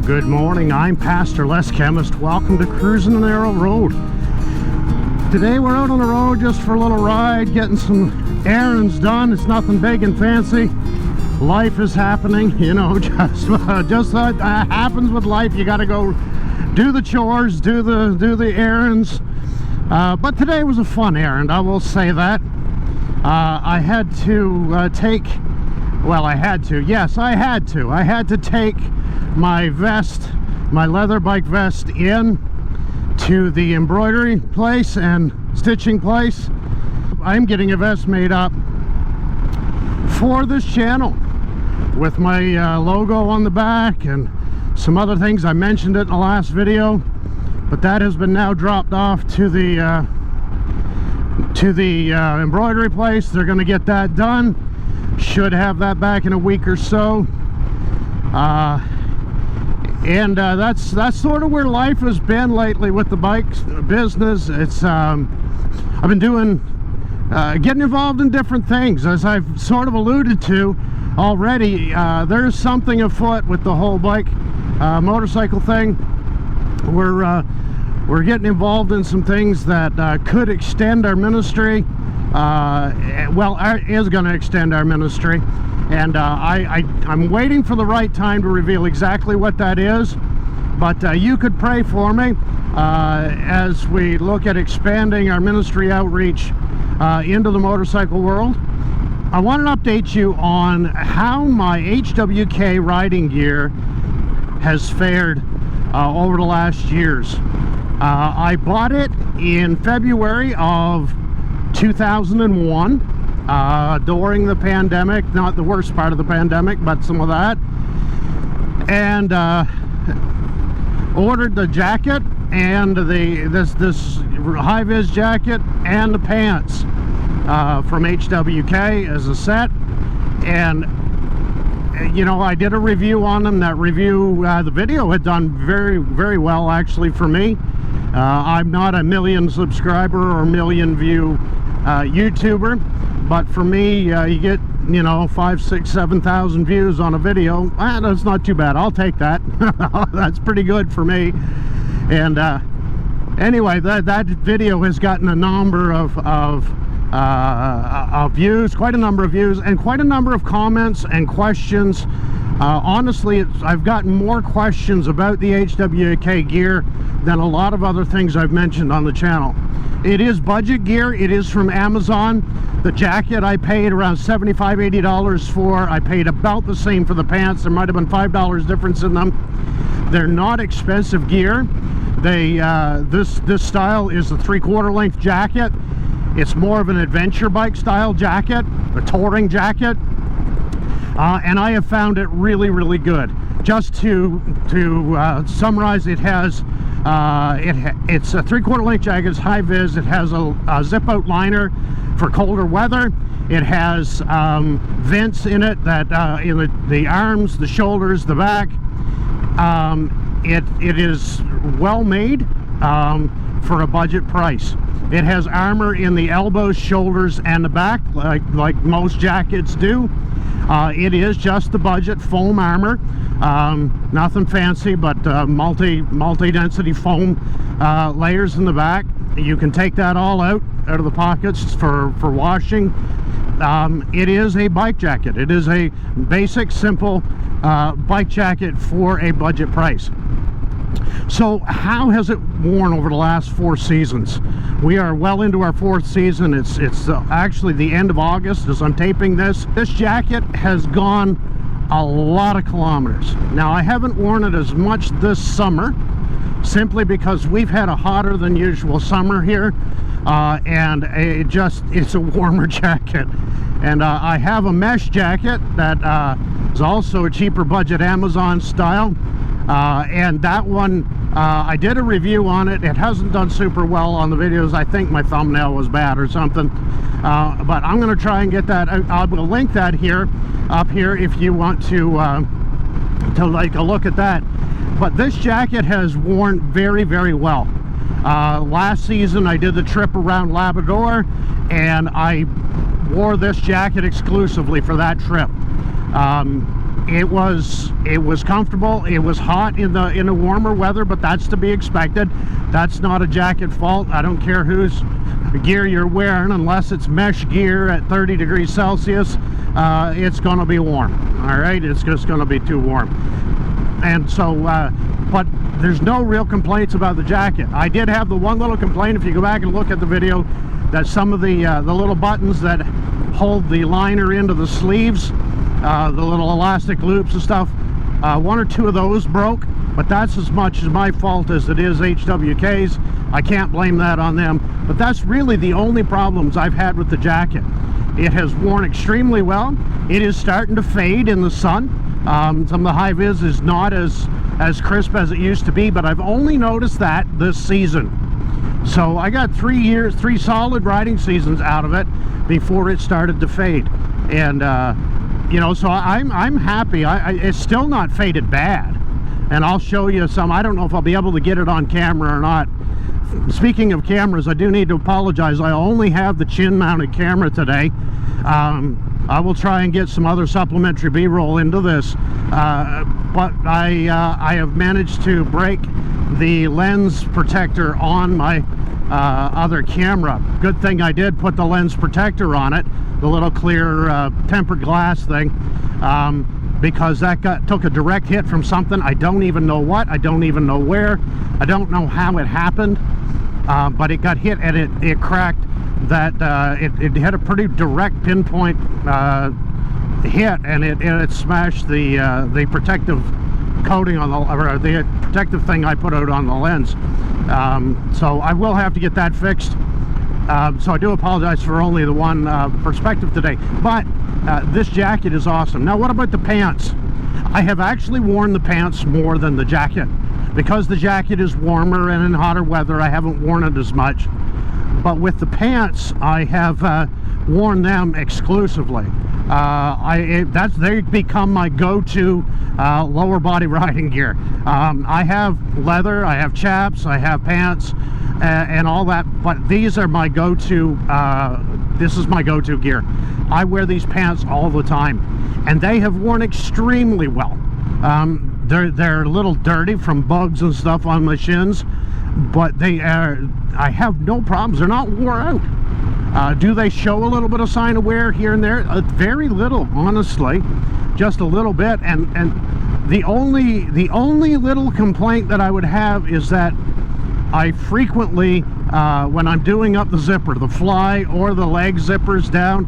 Good morning, I'm Pastor Les Chemist. Welcome to Cruisin' on Arrow Road. Today we're out on the road just for a little ride, getting some errands done. It's nothing big and fancy. Life is happening, you know, just what happens with life. You got to go do the chores, do the errands. But today was a fun errand, I will say that. I had to take my vest, my leather bike vest, in to the embroidery place and stitching place. I'm getting a vest made up for this channel with my logo on the back and some other things. I mentioned it in the last video, but that has been now dropped off to the embroidery place. They're going to get that done. Should have that back in a week or so. And that's sort of where life has been lately with the bike business. It's I've been doing getting involved in different things, as I've sort of alluded to already. There's something afoot with the whole bike motorcycle thing. We're getting involved in some things that could extend our ministry. Is going to extend our ministry. And I'm waiting for the right time to reveal exactly what that is, but you could pray for me as we look at expanding our ministry outreach into the motorcycle world. I want to update you on how my HWK riding gear has fared over the last years. I bought it in February of 2001. During the pandemic, not the worst part of the pandemic, but some of that, and ordered the jacket and this high-vis jacket and the pants from HWK as a set. And you know, I did a review on them. That review, the video had done very well actually for me. I'm not a million subscriber or million view YouTuber, but for me, you get, you know, 5,000, 6,000, 7,000 views on a video. That's not too bad. I'll take that. That's pretty good for me. And anyway, that video has gotten a number of views, quite a number of views, and quite a number of comments and questions. Honestly, I've gotten more questions about the HWK gear than a lot of other things I've mentioned on the channel. It is budget gear. It is from Amazon. The jacket I paid around $75, $80 for. I paid about the same for the pants. There might have been $5 difference in them. They're not expensive gear. This style is a 3/4 length jacket. It's more of an adventure bike style jacket, a touring jacket. And I have found it really good. Just to summarize, it has it's a 3/4 length jacket. It's high vis. It has a zip out liner for colder weather. It has vents in it that in the arms, the shoulders, the back. It is well made for a budget price. It has armor in the elbows, shoulders, and the back, like most jackets do. It is just the budget foam armor, nothing fancy, but multi-density foam layers in the back. You can take that all out of the pockets for washing. It is a bike jacket. It is a basic, simple bike jacket for a budget price. So how has it worn over the last 4 seasons? We are well into our 4th season. It's actually the end of August as I'm taping this. This jacket has gone a lot of kilometers. Now, I haven't worn it as much this summer, simply because we've had a hotter than usual summer here. and it's a warmer jacket. And I have a mesh jacket that is also a cheaper budget Amazon style, and that one I did a review on it. It hasn't done super well on the videos. I think my thumbnail was bad or something, but I'm going to try and get that. I will link that up here if you want to like a look at that. But this jacket has worn very, very well. Last season I did the trip around Labrador, and I wore this jacket exclusively for that trip. It was comfortable. It was hot in the warmer weather, but that's to be expected. That's not a jacket fault. I don't care whose gear you're wearing, unless it's mesh gear at 30 degrees Celsius. It's going to be warm. All right, it's just going to be too warm. And so, but there's no real complaints about the jacket. I did have the one little complaint, if you go back and look at the video, that some of the little buttons that hold the liner into the sleeves, the little elastic loops and stuff, one or two of those broke, but that's as much as my fault as it is HWK's. I can't blame that on them, but that's really the only problems I've had with the jacket. It has worn extremely well. It is starting to fade in the sun. Some of the high vis is not as crisp as it used to be, but I've only noticed that this season. So I got 3 solid riding seasons out of it before it started to fade. And you know, so I'm happy. It's still not faded bad, and I'll show you some. I don't know if I'll be able to get it on camera or not. Speaking of cameras, I do need to apologize. I only have the chin mounted camera today. I will try and get some other supplementary B-roll into this, but I have managed to break the lens protector on my other camera. Good thing I did put the lens protector on it, the little clear tempered glass thing, because that took a direct hit from something. I don't even know what, I don't even know where, I don't know how it happened, but it got hit and it cracked. That it had a pretty direct pinpoint hit, and it smashed the protective coating on the protective thing I put out on the lens. So I will have to get that fixed. So I do apologize for only the one perspective today, but this jacket is awesome. Now, what about the pants? I have actually worn the pants more than the jacket, because the jacket is warmer, and in hotter weather I haven't worn it as much. But with the pants, I have worn them exclusively. They've become my go-to lower body riding gear. I have leather, I have chaps, I have pants, and all that, but these are my go-to. This is my go-to gear. I wear these pants all the time, and they have worn extremely well. They're a little dirty from bugs and stuff on my shins, but I have no problems. They're not wore out. Do they show a little bit of sign of wear here and there? Very little, honestly, just a little bit. And the only little complaint that I would have is that I frequently, when I'm doing up the zipper, the fly or the leg zippers down,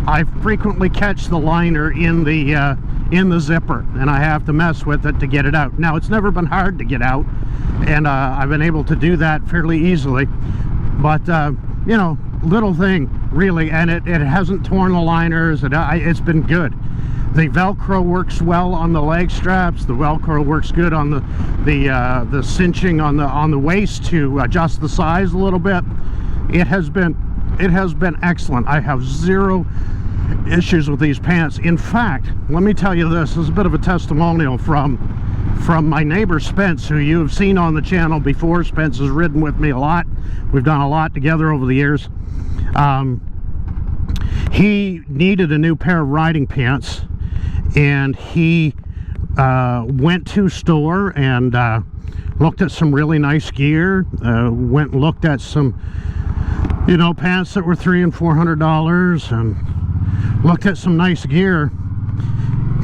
I frequently catch the liner in the zipper, and I have to mess with it to get it out. Now, it's never been hard to get out, and I've been able to do that fairly easily, but you know, little thing really, and it hasn't torn the liners. It's been good. The Velcro works well on the leg straps. The Velcro works good on the cinching on the waist to adjust the size a little bit. It has been excellent. I have zero issues with these pants. In fact, let me tell you this is a bit of a testimonial from my neighbor Spence, who you have seen on the channel before. Spence has ridden with me a lot. We've done a lot together over the years. He needed a new pair of riding pants, and he went to store and looked at some really nice gear, went and looked at some, you know, pants that were $300 and $400, and looked at some nice gear,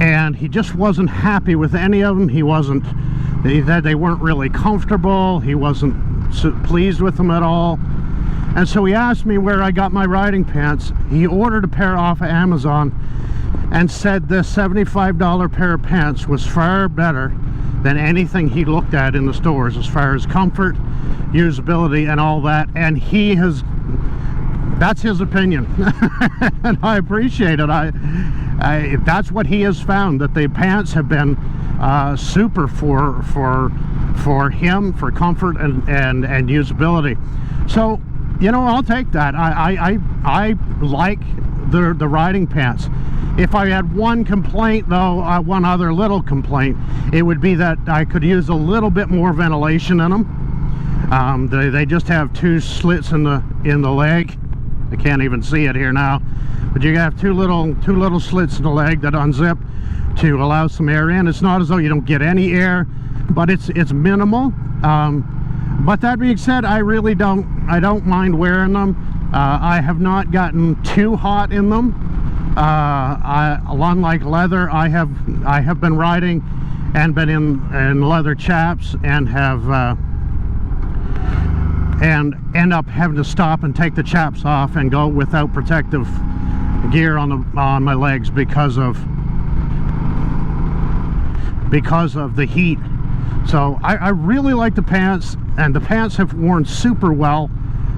and he just wasn't happy with any of them. He wasn't, they weren't really comfortable. He wasn't pleased with them at all. And so he asked me where I got my riding pants. He ordered a pair off of Amazon and said this $75 pair of pants was far better than anything he looked at in the stores as far as comfort, usability, and all that. And he has that's his opinion. And I appreciate it. That's what he has found, that the pants have been super for him, for comfort and usability. So, you know, I'll take that. I like the riding pants. If I had one complaint, though, one other little complaint, it would be that I could use a little bit more ventilation in them. They just have 2 slits in the leg. I can't even see it here now, but you have two little slits in the leg that unzip to allow some air in. It's not as though you don't get any air, but it's minimal. But that being said, I don't mind wearing them. I have not gotten too hot in them. Unlike leather, I have been riding and been in leather chaps and have and end up having to stop and take the chaps off and go without protective gear on my legs because of the heat. So I really like the pants, and the pants have worn super well.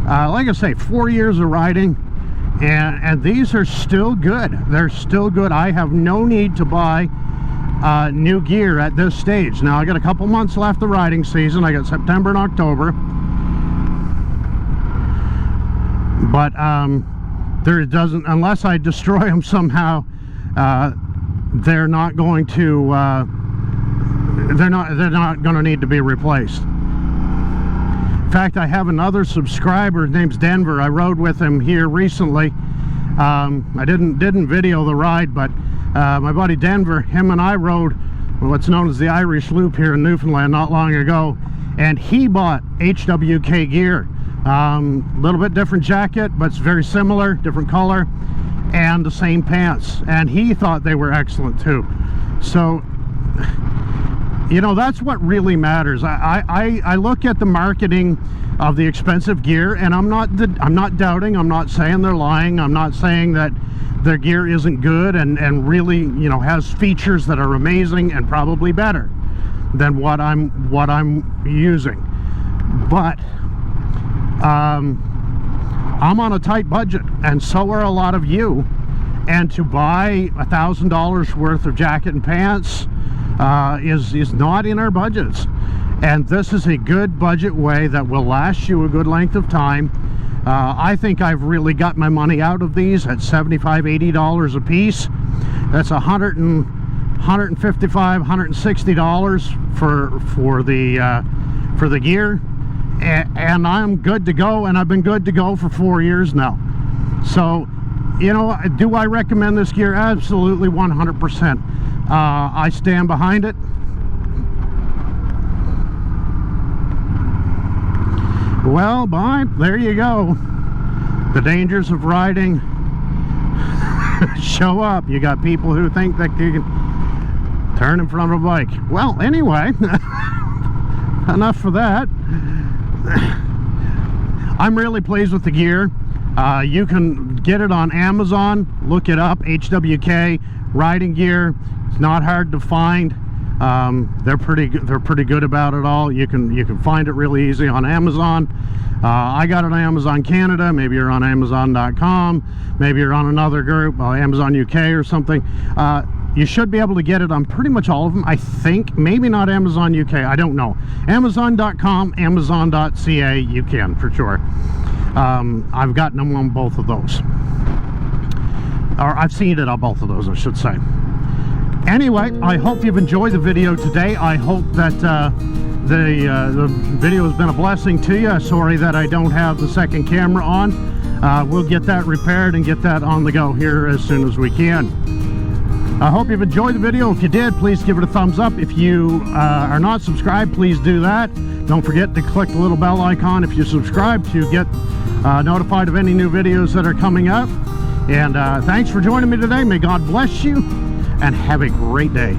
Like I say, 4 years of riding, and these are still good. They're still good. I have no need to buy new gear at this stage. Now I got a couple months left of riding season. I got September and October, but there doesn't, unless I destroy them somehow, they're not going to they're not going to need to be replaced. In fact, I have another subscriber. His name's Denver. I rode with him here recently. I didn't video the ride, but my buddy Denver, him and I rode what's known as the Irish Loop here in Newfoundland not long ago, and he bought HWK Gear. Little bit different jacket, but it's very similar, different color, and the same pants, and he thought they were excellent too. So, you know, that's what really matters. I look at the marketing of the expensive gear, and I'm not doubting. I'm not saying they're lying. I'm not saying that their gear isn't good and really, you know, has features that are amazing and probably better than what I'm using. But I'm on a tight budget, and so are a lot of you. And to buy $1,000 worth of jacket and pants is not in our budgets, and this is a good budget way that will last you a good length of time. I think I've really got my money out of these at $75–80 a piece. That's $155, $160 for the gear, and I'm good to go, and I've been good to go for 4 years now. So, you know, do I recommend this gear? Absolutely, 100%. I stand behind it. Well, there you go. The dangers of riding show up. You got people who think that you can turn in front of a bike. Well, anyway, enough for that. I'm really pleased with the gear. You can get it on Amazon. Look it up, HWK riding gear. It's not hard to find. They're pretty good about it all. You can find it really easy on Amazon. I got it on Amazon Canada. Maybe you're on Amazon.com. Maybe you're on another group, Amazon UK or something. You should be able to get it on pretty much all of them, I think. Maybe not Amazon UK, I don't know. Amazon.com, Amazon.ca, you can for sure. I've gotten them on both of those, or I've seen it on both of those, I should say. Anyway, I hope you've enjoyed the video today. I hope that the video has been a blessing to you. Sorry that I don't have the second camera on. We'll get that repaired and get that on the go here as soon as we can. I hope you've enjoyed the video. If you did, please give it a thumbs up. If you are not subscribed, please do that. Don't forget to click the little bell icon if you subscribe to get notified of any new videos that are coming up. And thanks for joining me today. May God bless you, and have a great day.